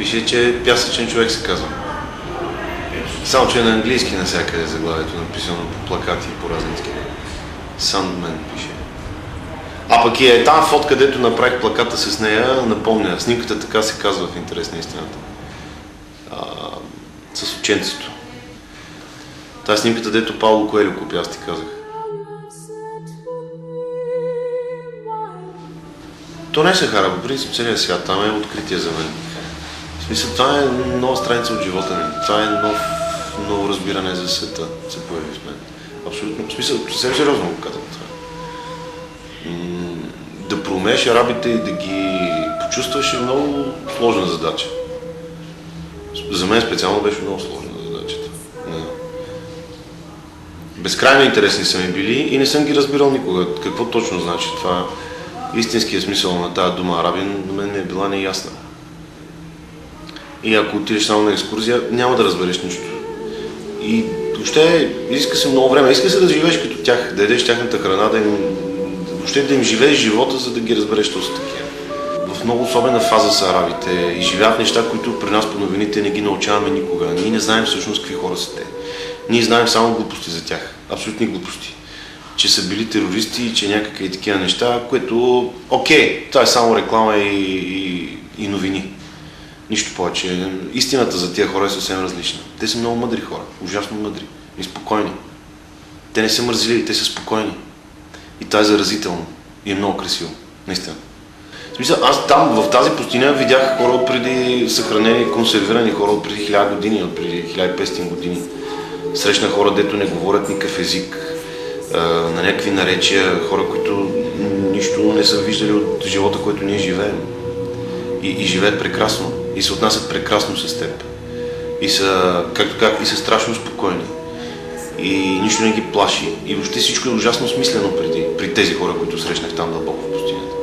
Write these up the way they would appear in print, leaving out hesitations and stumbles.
Пише, че пясъчен човек се казва. Само, че е на английски навсякъде заглавието, написано по плакати и по разни такива. Sandman пише. А пък и тази фотка, където направих плаката с нея, напомня. Снимката така се казва в интерес на истината. С ученцето. Тази снимката, дето Пауло Коелho купи, аз ти казах. То не е Сахара, по принцип целият свят, там е откритие за мен. В смисъл, това е нова страница от живота ми. Това е ново разбиране за света, се появи в мен. Абсолютно. В смисъл, съвсем сериозно го казвам това. Да проумееш арабите и да ги почувстваш е много сложна задача. За мен специално беше много сложна задачата. Безкрайно интересни са ми били и не съм ги разбирал никога. Какво точно значи това? Истинският смисъл на тази дума арабин на мен ми е била неясна. И ако отидеш само на екскурзия, няма да разбереш нищо. И въобще иска се много време. Иска се да живееш като тях, да ядеш тяхната храна, въобще да им живееш живота, за да ги разбереш, що са такива. В много особена фаза са арабите и живеят неща, които при нас по новините не ги научаваме никога. Ние не знаем всъщност какви хора са те. Ние знаем само глупости за тях. Абсолютни глупости. Че са били терористи, че някакви такива неща, което, окей, това е само реклама и новини. Нищо повече. Истината за тия хора е съвсем различна. Те са много мъдри хора, ужасно мъдри и спокойни. Те не са мързеливи, те са спокойни. И това е заразително и е много красиво, наистина. В смисъл, аз там, в тази пустиня, видях хора от преди съхранени, консервирани хора от преди 1000 години, от преди 1500 години. Срещна хора, дето не говорят никакъв език, на някакви наречия, хора, които нищо не са виждали от живота, който ние живеем. И живеят прекрасно. И се отнасят прекрасно с теб. И са, както казах, и са страшно спокойни. И нищо не ги плаши. И въобще всичко е ужасно смислено при тези хора, които срещнах там дълбоко в пустинята.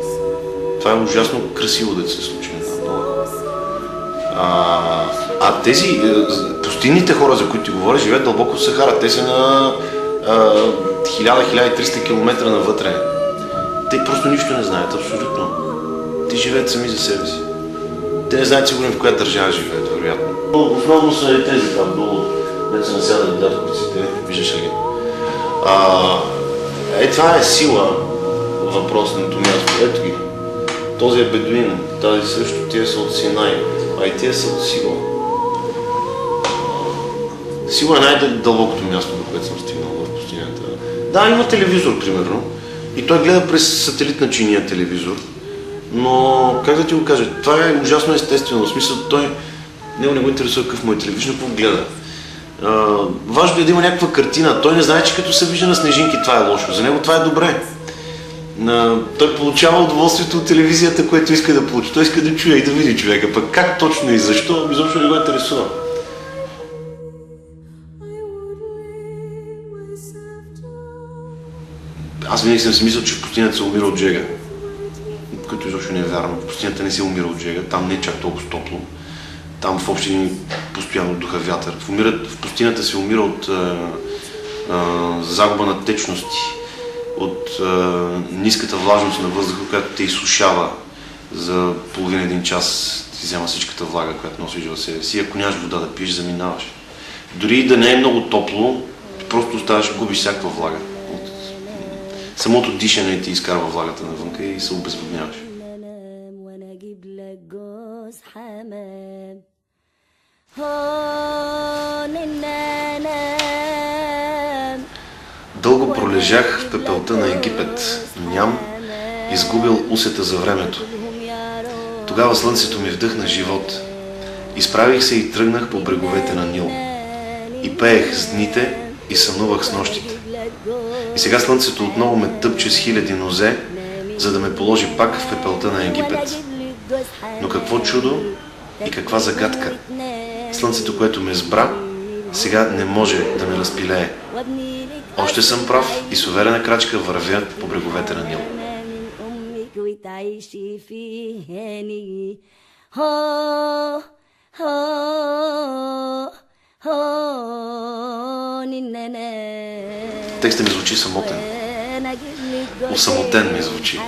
Това е ужасно красиво да се случи на много хора. А тези пустинните хора, за които ти говоря, живеят дълбоко в Сахара. Те са на 1000-1300 км навътре. Те просто нищо не знаят, абсолютно. Те живеят сами за себе си. Те не знаят сигурно в коя държава живеят, вероятно. Основно са и тези там долу, дето се насядат дядковците, виждаш ли? Това е сила, въпросното място. Ето ги. Този е бедуин, тази също, тия са от Синай, а и тия са от Сила. Сила е най-дълбокото място, до което съм стигнал в пустинята. Да, има телевизор, примерно. И той гледа през сателитна чиния телевизор. Но, как да ти го кажа, това е ужасно естествено. В смисъл, него не го интересува какъв му е телевизор, какво гледа. Важно е да има някаква картина. Той не знае, че като се вижда на снежинки, това е лошо. За него това е добре. Той получава удоволствието от телевизията, което иска да получи. Той иска да чуе и да види човека. Пък как точно и защо, изобщо не го интересува. Аз винаги съм си мислил, че в пустинята се умира от жега. Което изобщо не е вярно. В пустинята не се умира от жега, там не е чак толкова топло. Там в общини постоянно духа вятър. В пустинята се умира от загуба на течности, от ниската влажност на въздуха, която те изсушава за половин-един час. Ти взема всичката влага, която носиш в себе си. Ако нямаш вода да пиеш, заминаваш. Дори и да не е много топло, просто оставаш, губиш всякаква влага. Самото дишане ти изкарва влагата навънка и се обезводняваш. Дълго пролежах в пепелта на Египет, ням, изгубил усета за времето. Тогава слънцето ми вдъхна живот. Изправих се и тръгнах по бреговете на Нил. И пеех с дните и сънувах с нощите. И сега слънцето отново ме тъпче с хиляди нозе, за да ме положи пак в пепелта на Египет. Но какво чудо и каква загадка! Слънцето, което ме сбра, сега не може да ме разпилее. Още съм прав и с уверена крачка вървя по бреговете на Нил. Текстът ми звучи самотен. Осамотен ми звучи.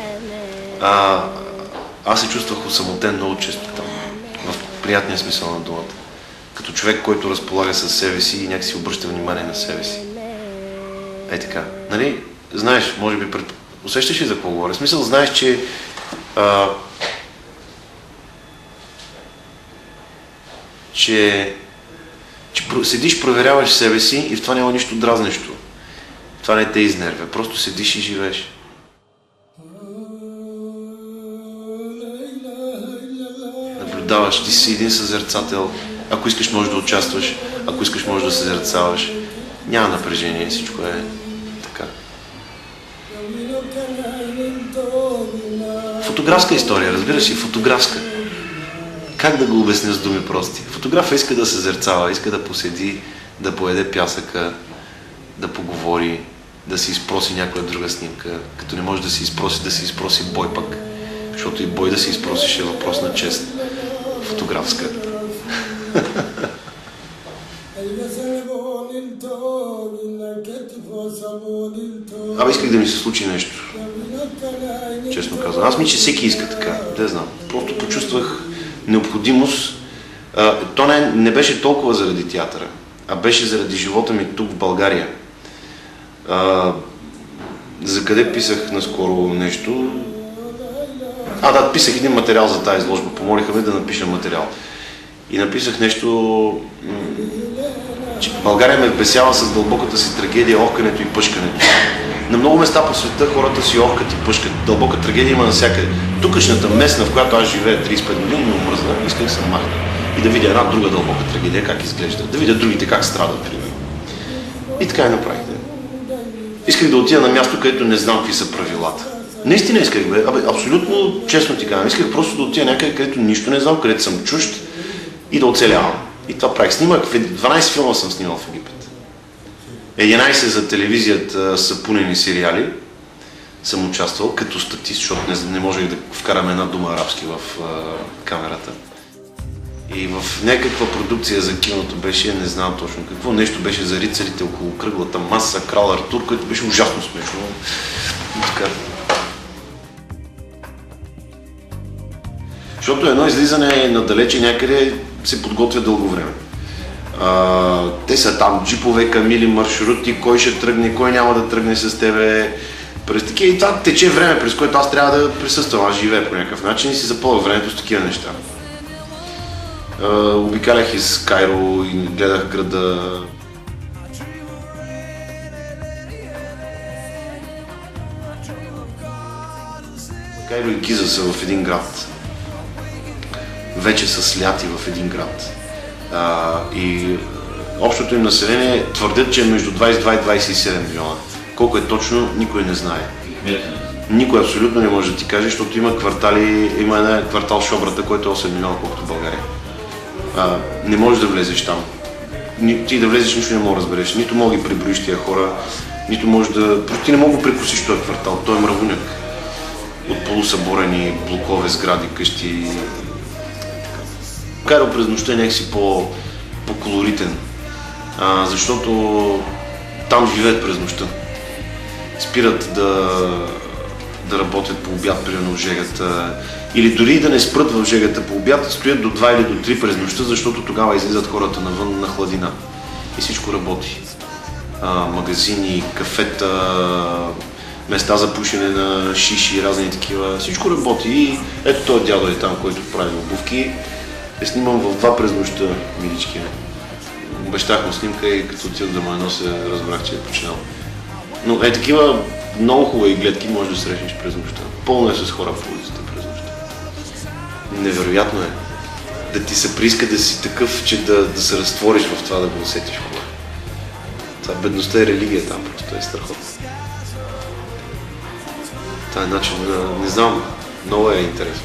Аз се чувствах осамотен много често там. В приятния смисъл на думата. Като човек, който разполага със себе си и някакси обръща внимание на себе си. Е така. Нали? Знаеш, може би, усещаш ли за какво говоря? В смисъл, знаеш, че седиш, проверяваш себе си и в това няма нищо дразнещо. Това не те изнервя. Просто седиш и живееш. Наблюдаваш, ти си един съзерцател. Ако искаш, можеш да участваш. Ако искаш, можеш да съзерцаваш. Няма напрежение, всичко е така. Фотографска история, разбираш ли? Фотографска. Как да го обясня с думи прости? Фотографът иска да съзерцава, иска да поседи, да поеде пясъка, да поговори, да си изпроси някоя друга снимка. Като не може да си изпроси бой пък. Защото и бой да си изпросиш е въпрос на чест. Фотографска. Абе, исках да ми се случи нещо. Честно казвам. Аз мисля, че всеки иска така. Не знам. Просто почувствах необходимост. То не беше толкова заради театъра, а беше заради живота ми тук в България. За къде писах наскоро нещо? Да, писах един материал за тази изложба. Помолиха ме да напиша материал. И написах нещо, че България ме вбесява с дълбоката си трагедия, охкането и пъшкането. На много места по света хората си охкат и пъшкат. Дълбока трагедия има навсякъде. Тукашната местна, в която аз живея 35 години, ми омръзна. Исках да се махна. И да видя една друга дълбока трагедия, как изглежда. Да видя другите как страдат, примерно. И така и направих. Исках да отида на място, където не знам какви са правилата. Наистина исках, абсолютно честно ти казвам. Исках просто да отида някъде, където нищо не знам, където съм чужд и да оцелявам. И това правих. Снимах, 12 филма съм снимал в Египет. 11 за телевизията сапунени сериали съм участвал като статист, защото не можех да вкарам една дума арабски в камерата. И в някаква продукция за киното беше, не знам точно какво, нещо беше за рицарите около кръглата маса, крал Артур, което беше ужасно смешно. И така. Защото едно излизане надалече някъде се подготвя дълго време. Те са там джипове, камили, маршрути, кой ще тръгне, кой няма да тръгне с тебе. През такива и това тече време, през което аз трябва да присъствам, аз живея по някакъв начин и си запълвах времето с такива неща. Обикалях из Кайро и гледах града. Кайро и Гиза са в един град. Вече са сляти в един град. И общото им население твърдят, че е между 22 и 27 милиона. Колко е точно, никой не знае. Никой абсолютно не може да ти каже, защото има квартали, има един квартал Шобрата, който е 8 милиона, колкото в България. Не можеш да влезеш там. Ти да влезеш, нищо не мога да разбереш. Нито мога да ги преброиш тия хора, нито можеш да... Просто ти не мога да прекусиш този квартал. Той е мравуняк. От полусъборени блокове, сгради, къщи. Кайро през нощта е някакси по-колоритен, защото там живеят през нощта. Спират да работят по обяд, примерно в жегата, или дори да не спрат в жегата по обяд, стоят до 2 или до 3 през нощта, защото тогава излизат хората навън на хладина и всичко работи. Магазини, кафета, места за пушене на шиши и разни такива, всичко работи. И ето този дядо е там, който прави обувки. Снимам в 2 през нощта, милички. Обещах му снимка и като отидох да ме нося, разбрах, че е починал. Но такива много хубави гледки можеш да срещнеш през нощта. Пълно е с хора по улицата през нощта. Невероятно е да ти се прииска да си такъв, че да се разтвориш в това, да го усетиш хубаво. Това бедността е религия там, просто е страхотно. Това е начин, не знам, много е интересно.